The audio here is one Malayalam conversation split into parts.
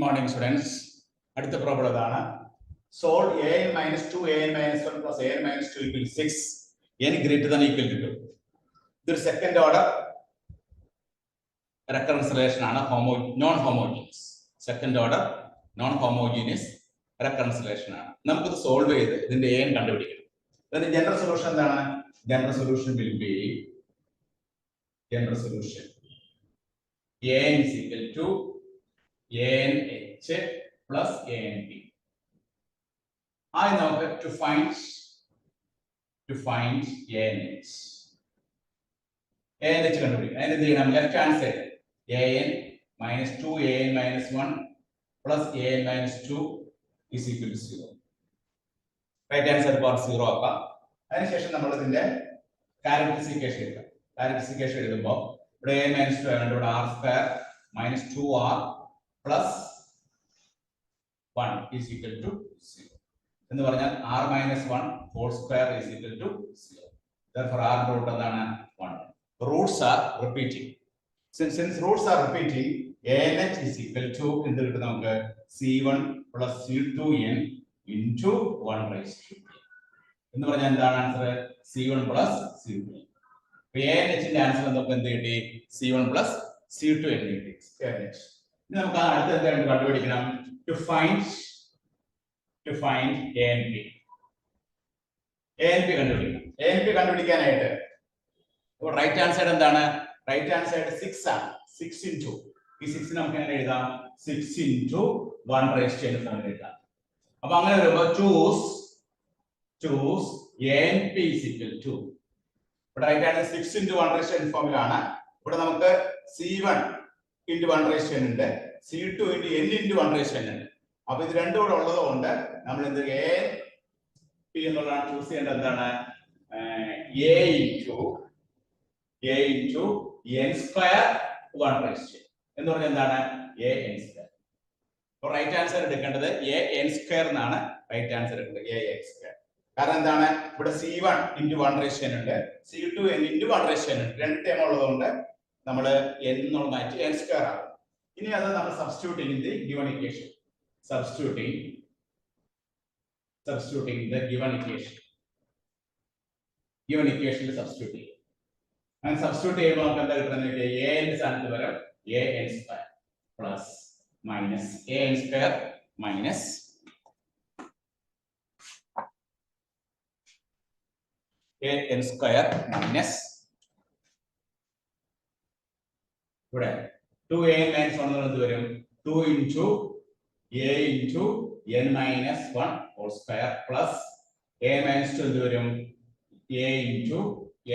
morning, students. അടുത്ത പ്രോബ്ലം ഇതാണ്. Solve an minus 2 an minus 1 plus an minus 2 equal to 6. n greater than equal to 2. ഇതൊരു സെക്കൻഡ് ഓർഡർ recurrence relation ആണ്, non homogeneous. Second order non homogeneous recurrence relation ആണ്. നമുക്ക് ഇത് സോൾവ് ചെയ്ത് ഇതിന്റെ an കണ്ടുപിടിക്കണം. ഇതിന്റെ ജനറൽ സൊല്യൂഷൻ എന്താണ്? General solution will be general solution an is equal to an h plus an b. I now have to find an h. an h കണ്ടുപിടിക്കണം. അതിന് എന്ത് ചെയ്യണം? Left hand side an minus 2 an minus 1 plus an minus 2 is equal to 0. Right hand side power 0 ആക്കാം. അതിനുശേഷം നമ്മൾ ഇതിന്റെ ക്യാരക്ടറിസ്റ്റിക്കേഷൻ എഴുതാം. ക്യാരക്ടറിസ്റ്റിക്കേഷൻ എഴുതുമ്പോൾ ഇവിടെ a minus 2 ആയതുകൊണ്ട് ഇവിടെ r square minus 2r plus 1 is equal to 0. എന്ന് പറഞ്ഞാൽ r minus 1 whole square is equal to 0. Therefore r root എന്താണ്? 1. Roots are repeating. Since roots are repeating, an is equal to എന്ത് കിട്ടും നമുക്ക്? c1 plus c2n into 1 raised to n. എന്ന് പറഞ്ഞാൽ എന്താണ് answer? c1 plus c2n. an ന്റെ ആൻസർ നമുക്ക് എന്ത് കിട്ടി? c1 plus c2n കിട്ടി. ഇനി നമുക്ക് അടുത്ത എന്താണ് കണ്ടുപിടിക്കണം? to find an b. an b കണ്ടുപിടിക്കണം. an b കണ്ടുപിടിക്കാനായിട്ട് അപ്പോൾ റൈറ്റ് ഹാൻഡ് സൈഡ് എന്താണ്? റൈറ്റ് ഹാൻഡ് സൈഡ് 6 ആണ്. 6 into ഈ 6 നമുക്ക് എങ്ങനെ എഴുതാം? 6 into 1 raised to n ഫോമിൽ എഴുതാം. അപ്പോൾ അങ്ങനെ വരുമ്പോൾ choose an p is equal to ഇവിടെ right hand 6 into 1 raised to n ഫോമിലാണ്. ഇവിടെ നമുക്ക് c1 into 1 raised to n ഉണ്ട്, c2 into n into 1 raised to n ഉണ്ട്. അപ്പോൾ ഇത് രണ്ടും കൂടെ ഉള്ളതുകൊണ്ട് നമ്മൾ എന്ത് a p എന്നുള്ളതാണ് ചൂസ് ചെയ്യേണ്ടത്. എന്താണ്? a into n square 1 raised to n എന്ന് പറഞ്ഞാൽ എന്താണ്? a n square. അപ്പോൾ റൈറ്റ് ഹാൻഡ് സൈഡ് എടുക്കേണ്ടത് a n square എന്നാണ്. റൈറ്റ് ഹാൻഡ് സൈഡ് എടുക്കേണ്ടത് a n square. കാരണം എന്താണ്? ഇവിടെ c1 into 1 raised to n ഉണ്ട്, c2 n into 1 raised to n ഉണ്ട്. രണ്ട് ടേം ഉള്ളതുകൊണ്ട് നമ്മൾ n എന്നുള്ള മാറ്റി n square ആകും. ഇനി അത് നമ്മൾ substituting in the given equation. substituting the given equation substituting and substitute ചെയ്യുമ്പോൾ നമുക്ക് എന്താ കിട്ടുന്നത്? a ന്റെ സ്ഥാനത്ത് വരും a n square plus minus a n square minus a n square minus ഇവിടെ 2a minus 1 എന്ത് വരും? 2 into a into n minus 1 whole square plus a minus 2 എന്ത് വരും? a into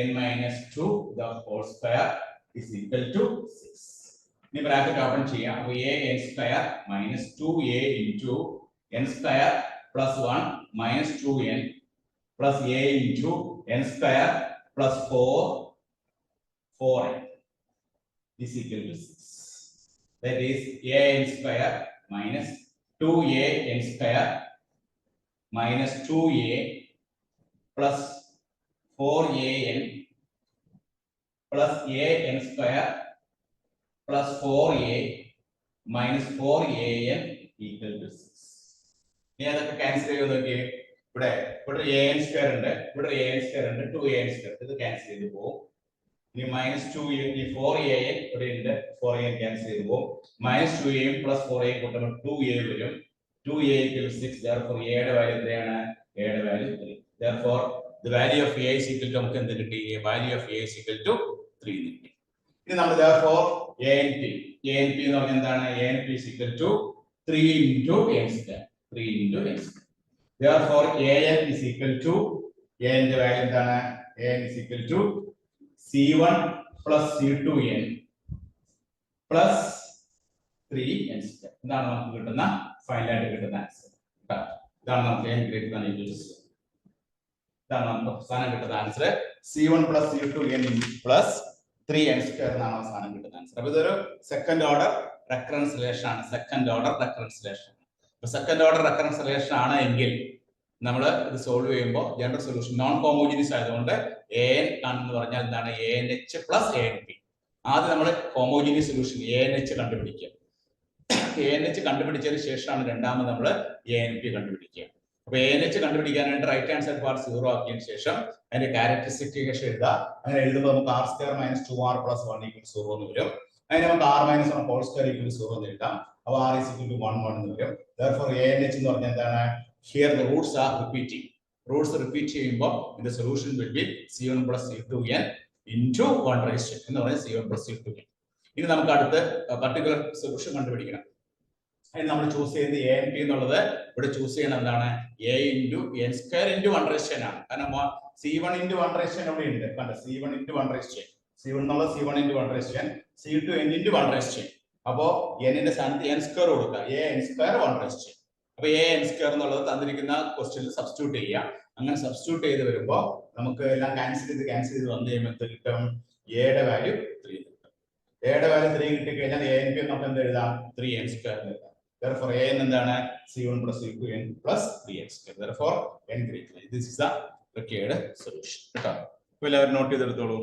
n minus 2 the whole square is equal to 6. ഇനി ബ്രാക്കറ്റ് ഓപ്പൺ ചെയ്യാം. അപ്പോൾ a n square minus 2a into n square plus 1 minus 2n plus a into n square plus 4n is equal to 6. That is a n square minus 2a n square minus 2a plus 4an plus a n square plus 4a minus 4an equal to 6. ഇനി അതൊക്കെ ക്യാൻസൽ ചെയ്യുന്നതൊക്കെ ഇവിടെ a n square ഉണ്ട്, ഇവിടെ a n square ഉണ്ട്, 2a n square ഇത് ക്യാൻസൽ ചെയ്തു പോകും. ഇനി minus 2a ഈ 4an ഇവിടെ ഉണ്ട്, 4an ക്യാൻസൽ ചെയ്തു പോകും. minus 2a plus 4a കൂട്ടുമ്പോൾ 2a വരും. 2a equals 6. Therefore a യുടെ വാല്യൂ എത്രയാണ്? a യുടെ value 3. Therefore the value of a is equal to നമുക്ക് എന്ത് കിട്ടി? value of a is equal to 3 കിട്ടി. ഇനി നമ്മൾ therefore anp എന്ന് പറഞ്ഞാൽ എന്താണ്? anp is equal to 3 into n square. 3 into n square. Therefore an is equal to a ന്റെ വാല്യൂ എന്താണ്? an is equal to c1 plus c2n plus 3n square. ഇതാണ് നമുക്ക് കിട്ടുന്ന ഫൈനൽ ആയിട്ട് കിട്ടുന്ന ആൻസർ. ഇതാണ് നമുക്ക് n greater than equal to 0. ഇതാണ് നമുക്ക് അവസാനം കിട്ടുന്ന answer. c1 plus c2n plus 3n square എന്നാണ് അവസാനം കിട്ടുന്ന ആൻസർ. അപ്പോൾ ഇതൊരു സെക്കൻഡ് ഓർഡർ റെക്കറൻസ് റിലേഷൻ ആണ്. Second order recurrence relation. അപ്പോൾ സെക്കൻഡ് ഓർഡർ റെക്കറൻസ് റിലേഷൻ ആണ് എങ്കിൽ നമ്മൾ ഇത് സോൾവ് ചെയ്യുമ്പോൾ ജനറൽ സൊല്യൂഷൻ നോൺ ഹോമോജീനിയസ് ആയതുകൊണ്ട് an ആണെന്ന് പറഞ്ഞാൽ എന്താണ്? an h plus an p. ആദ്യം നമ്മൾ ഹോമോജീനിയസ് സൊല്യൂഷൻ an h കണ്ടുപിടിക്കുക. ANH കണ്ടുപിടിച്ചതിന് ശേഷമാണ് രണ്ടാമത് നമ്മൾ ANP കണ്ടുപിടിക്കുക. അപ്പൊ ANH കണ്ടുപിടിക്കാനായിട്ട് റൈറ്റ് ഹാൻഡ് സൈഡ് പാർട്ട് 0 ആക്കിയതിനു ശേഷം അതിന്റെ ക്യാരക്ടറിസ്റ്റിക്സ് എഴുതാം. അങ്ങനെ എഴുതുമ്പോൾ നമുക്ക് r² - 2r + 1 = 0 എന്ന് വരും. അതിന് നമുക്ക് r - 1 whole square = 0 എന്ന് എഴുതാം. അപ്പോൾ r = 1 1 എന്ന് വരും. Therefore ANH എന്ന് പറഞ്ഞാൽ എന്താണ്? Here the roots are repeating. Roots repeat ചെയ്യുമ്പോൾ the solution will be C1 + C2n into 1 raised എന്ന് പറഞ്ഞാൽ C1 + C2n. ഇനി നമുക്ക് അടുത്ത പർട്ടിക്കുലർ സൊല്യൂഷൻ കണ്ടുപിടിക്കണം. അതിന് നമ്മൾ ചൂസ് ചെയ്യുന്നത് ANP എന്നുള്ളത് ഇവിടെ ചൂസ് ചെയ്യുന്നത് എന്താണ്? A × n² × 1 raised n ആണ്. കാരണം C1 × 1 raised n അവിടെ ഉണ്ട്. കണ്ടോ? C1 × 1 raised n. C1 എന്നുള്ള C1 × 1 raised n, C2 n × 1 raised n. അപ്പോ n ന്റെ സ്ഥാനത്ത് n² കൊടുക്കുക. AN² 1 raised n. അപ്പൊ AN² എന്നുള്ളത് തന്നിരിക്കുന്ന ക്വസ്റ്റ്യനിൽ സബ്സ്റ്റിറ്റ്യൂട്ട് ചെയ്യുക. അങ്ങനെ സബ്സ്റ്റിറ്റ്യൂട്ട് ചെയ്ത് വരുമ്പോൾ നമുക്ക് എല്ലാം ക്യാൻസൽ ചെയ്ത് വന്നു കഴിയുമ്പോൾ എന്ത് കിട്ടും? A യുടെ വാല്യൂ 3 കിട്ടും. A യുടെ വാല്യൂ 3 കിട്ടിക്കഴിഞ്ഞാൽ ANP നമുക്ക് എന്ത് എഴുതാം? 3n² എഴുതാം. Therefore an എന്താണ്? C1 + C2n + 3n². Therefore n greater. This is the required solution. കേട്ടോ? അപ്പോൾ എല്ലാവരും നോട്ട് ചെയ്തെടുത്തോളൂ.